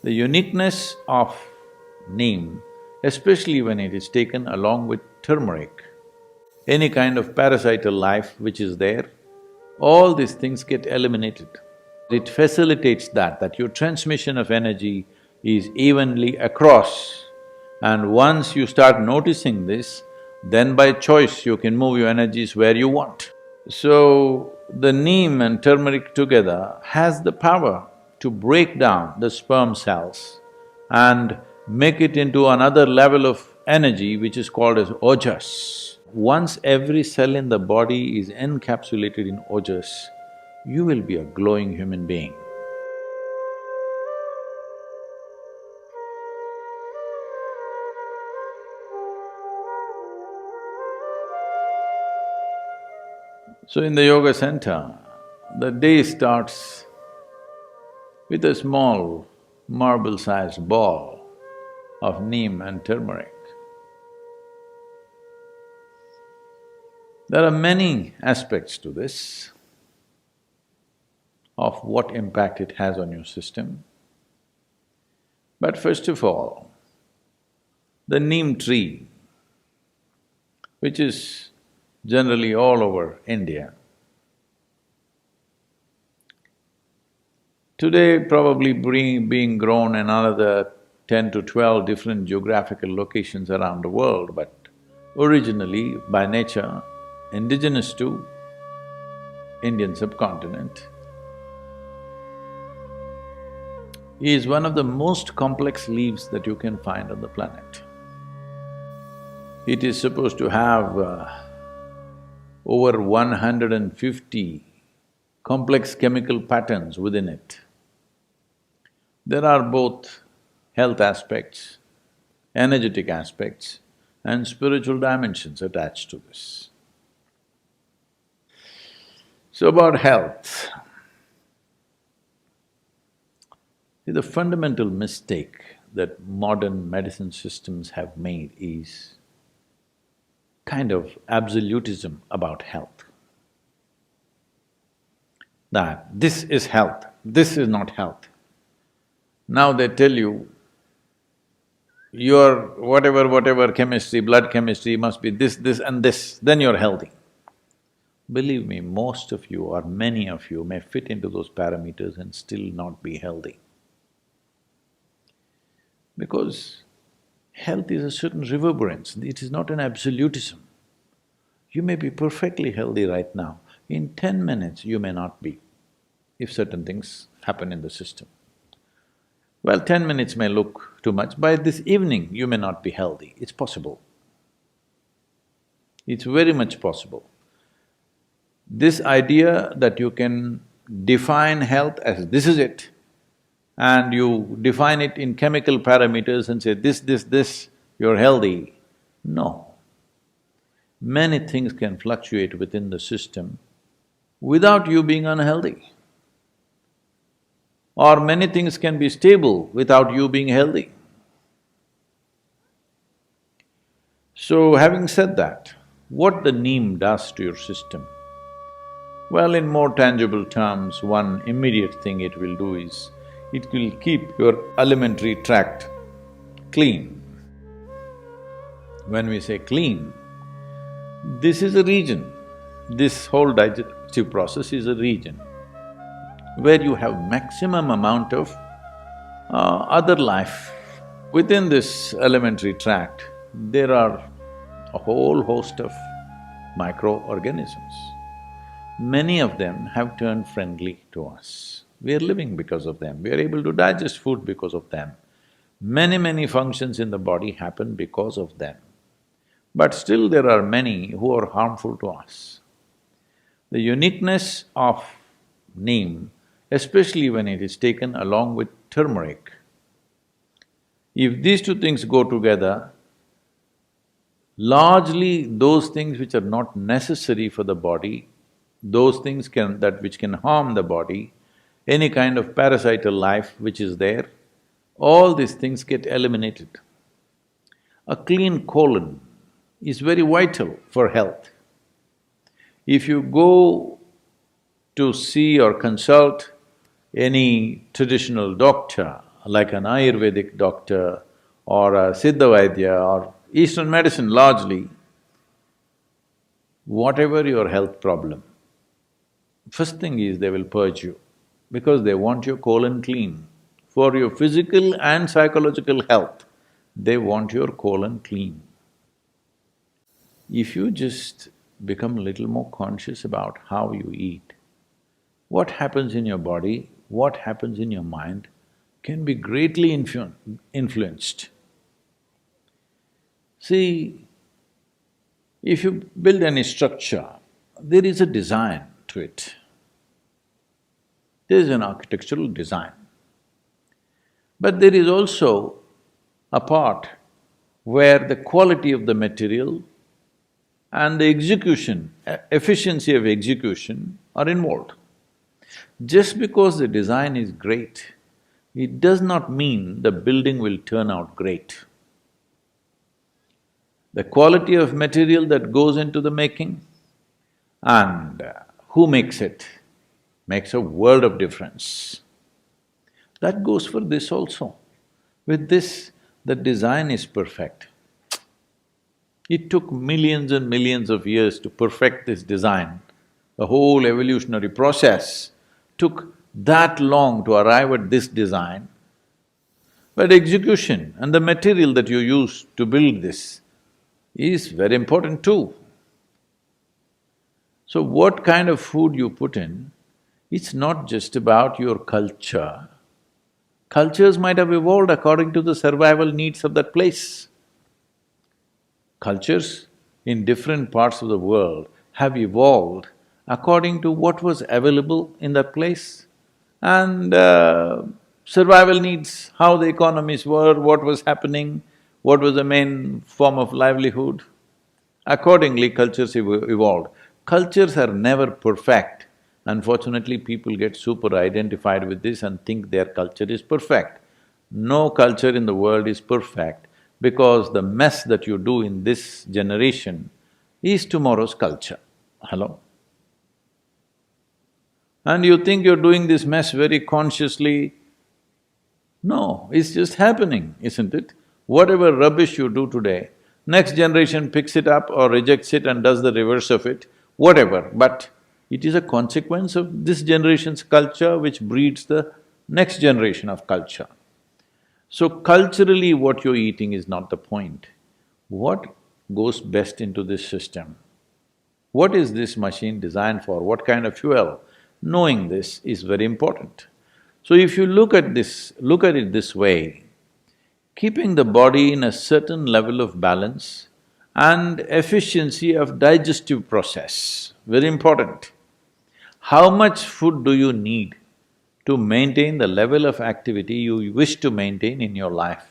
The uniqueness of neem, especially when it is taken along with turmeric, any kind of parasital life which is there, all these things get eliminated. It facilitates that your transmission of energy is evenly across. And once you start noticing this, then by choice you can move your energies where you want. So, the neem and turmeric together has the power to break down the sperm cells and make it into another level of energy which is called as ojas. Once every cell in the body is encapsulated in ojas, you will be a glowing human being. So in the yoga center, the day starts with a small marble-sized ball of neem and turmeric. There are many aspects to this, of what impact it has on your system. But first of all, the neem tree, which is generally all over India, today probably being grown in another 10 to 12 different geographical locations around the world, but originally, by nature, indigenous to Indian subcontinent, is one of the most complex leaves that you can find on the planet. It is supposed to have over 150 complex chemical patterns within it. There are both health aspects, energetic aspects, and spiritual dimensions attached to this. So about health, the fundamental mistake that modern medicine systems have made is kind of absolutism about health. That this is health, this is not health. Now they tell you, your whatever chemistry, blood chemistry must be this and this, then you're healthy. Believe me, most of you or many of you may fit into those parameters and still not be healthy. Because health is a certain reverberance, it is not an absolutism. You may be perfectly healthy right now, in 10 minutes you may not be, if certain things happen in the system. Well, 10 minutes may look too much, by this evening you may not be healthy, it's possible. It's very much possible. This idea that you can define health as this is it, and you define it in chemical parameters and say this, you're healthy. No. Many things can fluctuate within the system without you being unhealthy. Or many things can be stable without you being healthy. So having said that, what the neem does to your system? Well, in more tangible terms, one immediate thing it will do is, it will keep your alimentary tract clean. When we say clean, this is a region, this whole digestive process is a region where you have maximum amount of other life. Within this alimentary tract, there are a whole host of microorganisms. Many of them have turned friendly to us. We are living because of them, we are able to digest food because of them. Many functions in the body happen because of them. But still there are many who are harmful to us. The uniqueness of neem, especially when it is taken along with turmeric, if these two things go together, largely those things which are not necessary for the body, those things which can harm the body, any kind of parasital life which is there, all these things get eliminated. A clean colon is very vital for health. If you go to see or consult any traditional doctor like an Ayurvedic doctor or a Siddha Vaidya or Eastern medicine largely, whatever your health problem, first thing is they will purge you because they want your colon clean. For your physical and psychological health, they want your colon clean. If you just become a little more conscious about how you eat, what happens in your body, what happens in your mind can be greatly influenced. See, if you build any structure, there is a design to it. There is an architectural design. But there is also a part where the quality of the material and the execution, efficiency of execution are involved. Just because the design is great, it does not mean the building will turn out great. The quality of material that goes into the making and who makes it makes a world of difference. That goes for this also. With this, the design is perfect. It took millions and millions of years to perfect this design. The whole evolutionary process took that long to arrive at this design. But execution and the material that you use to build this is very important too. So what kind of food you put in, it's not just about your culture. Cultures might have evolved according to the survival needs of that place. Cultures in different parts of the world have evolved according to what was available in that place and survival needs, how the economies were, what was happening, what was the main form of livelihood. Accordingly, cultures evolved. Cultures are never perfect. Unfortunately, people get super identified with this and think their culture is perfect. No culture in the world is perfect because the mess that you do in this generation is tomorrow's culture. Hello? And you think you're doing this mess very consciously. No, it's just happening, isn't it? Whatever rubbish you do today, next generation picks it up or rejects it and does the reverse of it, whatever, but it is a consequence of this generation's culture which breeds the next generation of culture. So culturally what you're eating is not the point. What goes best into this system? What is this machine designed for? What kind of fuel? Knowing this is very important. So if you look at it this way, keeping the body in a certain level of balance and efficiency of digestive process, very important. How much food do you need to maintain the level of activity you wish to maintain in your life?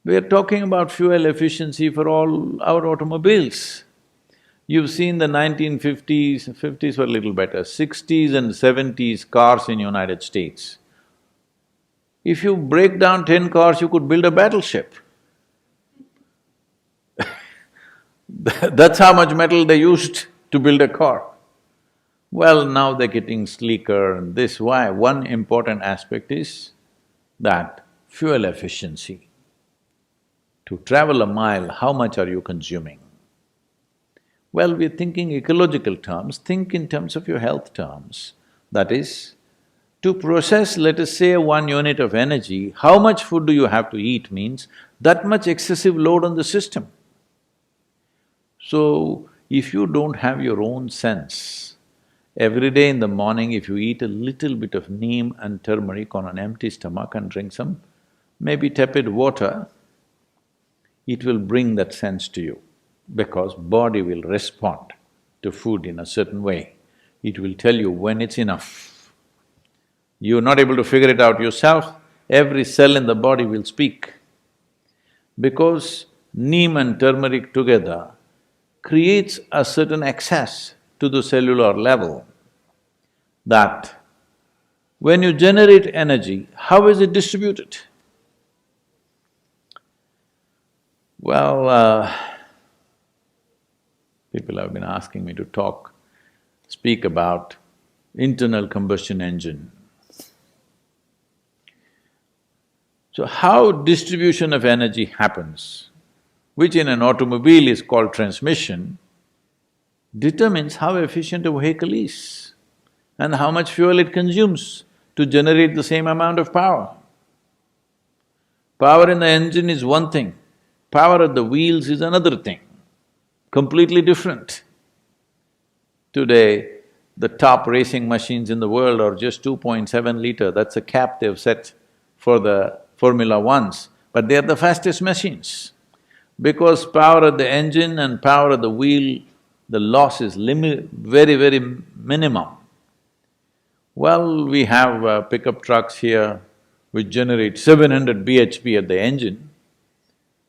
We are talking about fuel efficiency for all our automobiles. You've seen the 1950s, fifties were a little better, 60s and 70s cars in United States. If you break down 10 cars, you could build a battleship. That's how much metal they used to build a car. Well, now they're getting sleeker and this, why? One important aspect is that fuel efficiency. To travel a mile, how much are you consuming? Well, we're thinking ecological terms, think in terms of your health terms. That is, to process, let us say, 1 unit of energy, how much food do you have to eat means that much excessive load on the system. So, if you don't have your own sense, every day in the morning if you eat a little bit of neem and turmeric on an empty stomach and drink some maybe tepid water, it will bring that sense to you because body will respond to food in a certain way. It will tell you when it's enough. You're not able to figure it out yourself, every cell in the body will speak. Because neem and turmeric together creates a certain access to the cellular level that when you generate energy, how is it distributed? Well, people have been asking me to speak about internal combustion engine. So how distribution of energy happens, which in an automobile is called transmission, determines how efficient a vehicle is and how much fuel it consumes to generate the same amount of power. Power in the engine is one thing, power at the wheels is another thing, completely different. Today, the top racing machines in the world are just 2.7 liter, that's a cap they've set for the Formula Ones, but they're the fastest machines. Because power at the engine and power at the wheel, the loss is very minimum. Well, we have pickup trucks here which generate 700 bhp at the engine,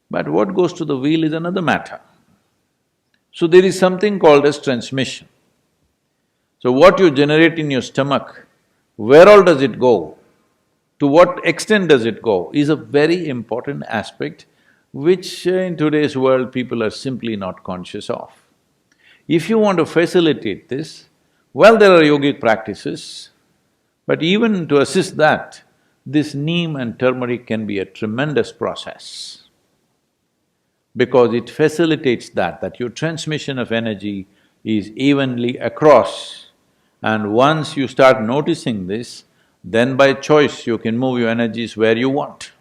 but what goes to the wheel is another matter. So there is something called as transmission. So what you generate in your stomach, where all does it go, to what extent does it go, is a very important aspect which in today's world people are simply not conscious of. If you want to facilitate this, well, there are yogic practices, but even to assist that, this neem and turmeric can be a tremendous process because it facilitates that your transmission of energy is evenly across. And once you start noticing this, then by choice you can move your energies where you want.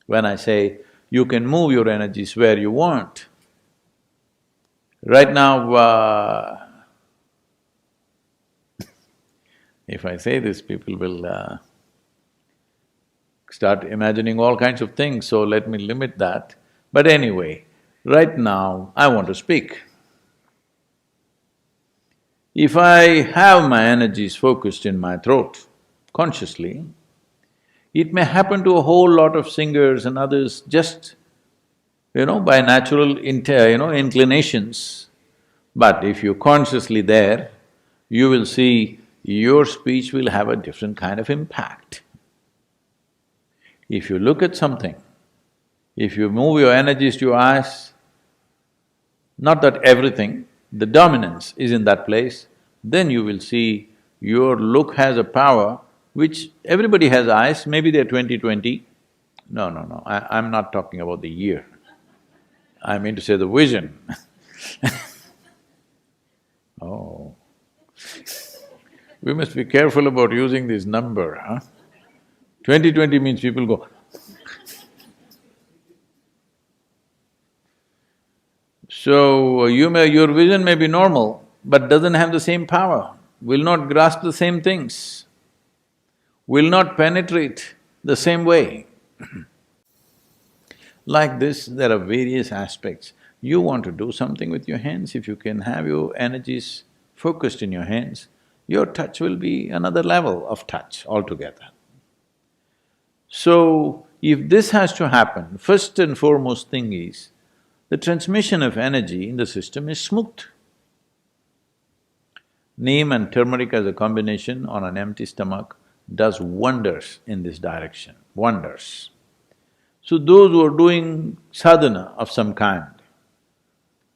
When I say you can move your energies where you want, right now, if I say this, people will start imagining all kinds of things, so let me limit that. But anyway, right now I want to speak. If I have my energies focused in my throat consciously, it may happen to a whole lot of singers and others just, by natural inclinations. But if you're consciously there, you will see your speech will have a different kind of impact. If you look at something, if you move your energies to your eyes, not that everything, the dominance is in that place, then you will see your look has a power which everybody has eyes, maybe they're 20/20. No, I'm not talking about the year. I mean to say the vision. Oh, we must be careful about using this number, huh? 20/20 means people go, so your vision may be normal, but doesn't have the same power, will not grasp the same things, will not penetrate the same way. Like this, there are various aspects. You want to do something with your hands, if you can have your energies focused in your hands, your touch will be another level of touch altogether. So, if this has to happen, first and foremost thing is, the transmission of energy in the system is smooth. Neem and turmeric as a combination on an empty stomach does wonders in this direction, wonders. So those who are doing sadhana of some kind,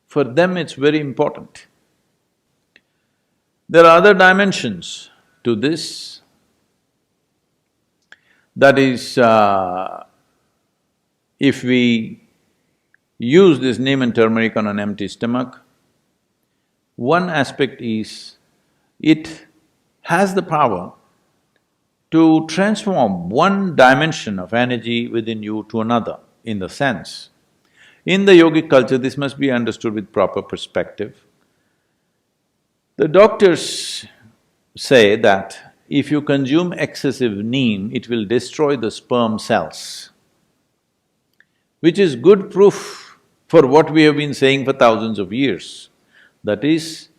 for them it's very important. There are other dimensions to this. That is, if we use this neem and turmeric on an empty stomach, one aspect is, it has the power to transform one dimension of energy within you to another, in the sense. In the yogic culture, this must be understood with proper perspective. The doctors say that if you consume excessive neem, it will destroy the sperm cells, which is good proof for what we have been saying for thousands of years. That is,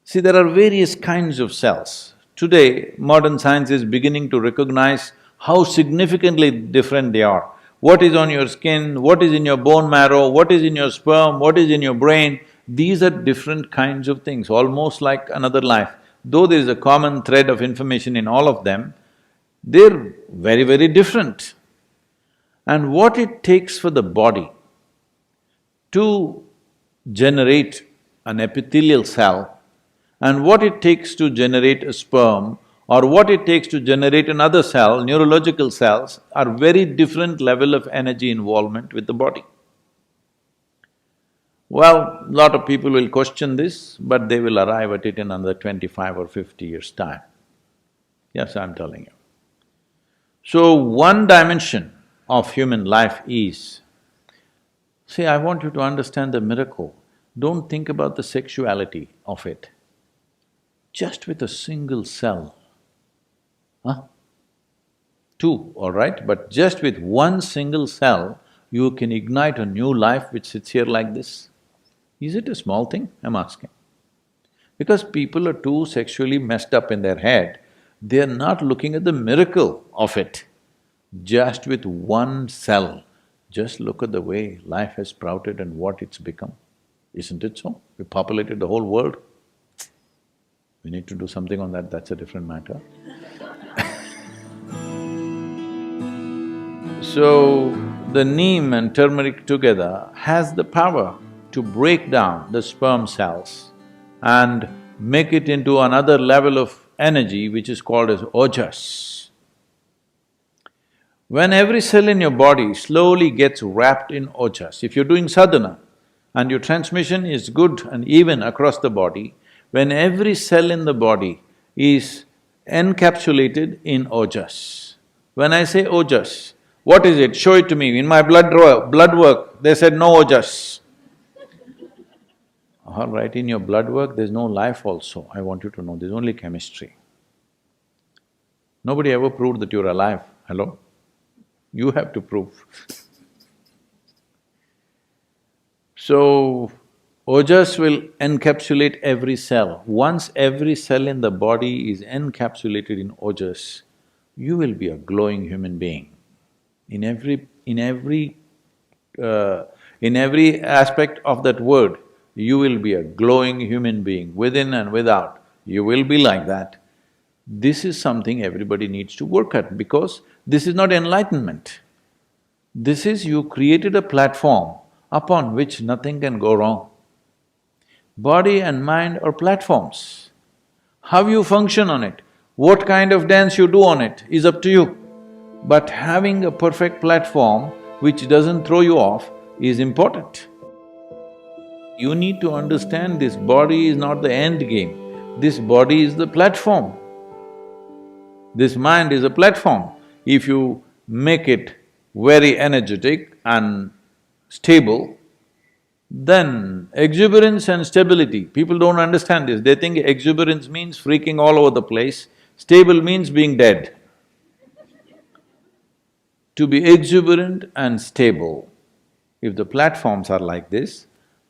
see, there are various kinds of cells. Today, modern science is beginning to recognize how significantly different they are. What is on your skin, what is in your bone marrow, what is in your sperm, what is in your brain, these are different kinds of things, almost like another life. Though there is a common thread of information in all of them, they're very different. And what it takes for the body to generate an epithelial cell and what it takes to generate a sperm or what it takes to generate another cell, neurological cells, are very different level of energy involvement with the body. Well, lot of people will question this, but they will arrive at it in another 25 or 50 years' time. Yes, I'm telling you. So, one dimension of human life is… See, I want you to understand the miracle. Don't think about the sexuality of it. Just with a single cell, huh? Two, all right, but just with one single cell, you can ignite a new life which sits here like this. Is it a small thing? I'm asking. Because people are too sexually messed up in their head, they're not looking at the miracle of it. Just with one cell, just look at the way life has sprouted and what it's become. Isn't it so? We populated the whole world. We need to do something on that, that's a different matter. So, the neem and turmeric together has the power to break down the sperm cells and make it into another level of energy which is called as ojas. When every cell in your body slowly gets wrapped in ojas, if you're doing sadhana and your transmission is good and even across the body, when every cell in the body is encapsulated in ojas. When I say ojas, what is it? Show it to me. In my blood work, they said no ojas. All right, in your blood work, there's no life also, I want you to know, there's only chemistry. Nobody ever proved that you're alive, hello? You have to prove. So, ojas will encapsulate every cell. Once every cell in the body is encapsulated in ojas, you will be a glowing human being. In every aspect of that word, you will be a glowing human being, within and without, you will be like that. This is something everybody needs to work at because this is not enlightenment. This is you created a platform upon which nothing can go wrong. Body and mind are platforms. How you function on it, what kind of dance you do on it is up to you. But having a perfect platform which doesn't throw you off is important. You need to understand this body is not the end game, this body is the platform. This mind is a platform. If you make it very energetic and stable, then exuberance and stability, people don't understand this, they think exuberance means freaking all over the place, stable means being dead. To be exuberant and stable, if the platforms are like this,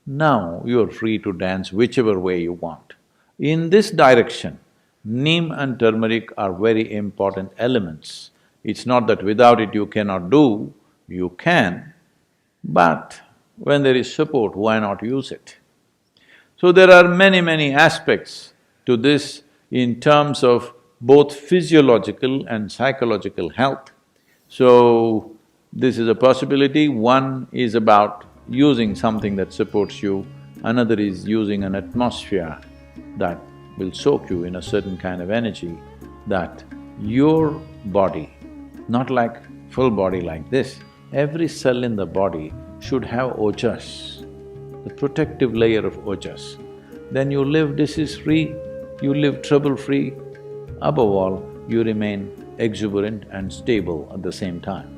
now you're free to dance whichever way you want. In this direction, neem and turmeric are very important elements. It's not that without it you cannot do, you can, but when there is support, why not use it? So there are many aspects to this in terms of both physiological and psychological health. So, this is a possibility. One is about using something that supports you, another is using an atmosphere that will soak you in a certain kind of energy, that your body, not like full body like this, every cell in the body should have ojas, the protective layer of ojas. Then you live disease-free, you live trouble-free, above all, you remain exuberant and stable at the same time.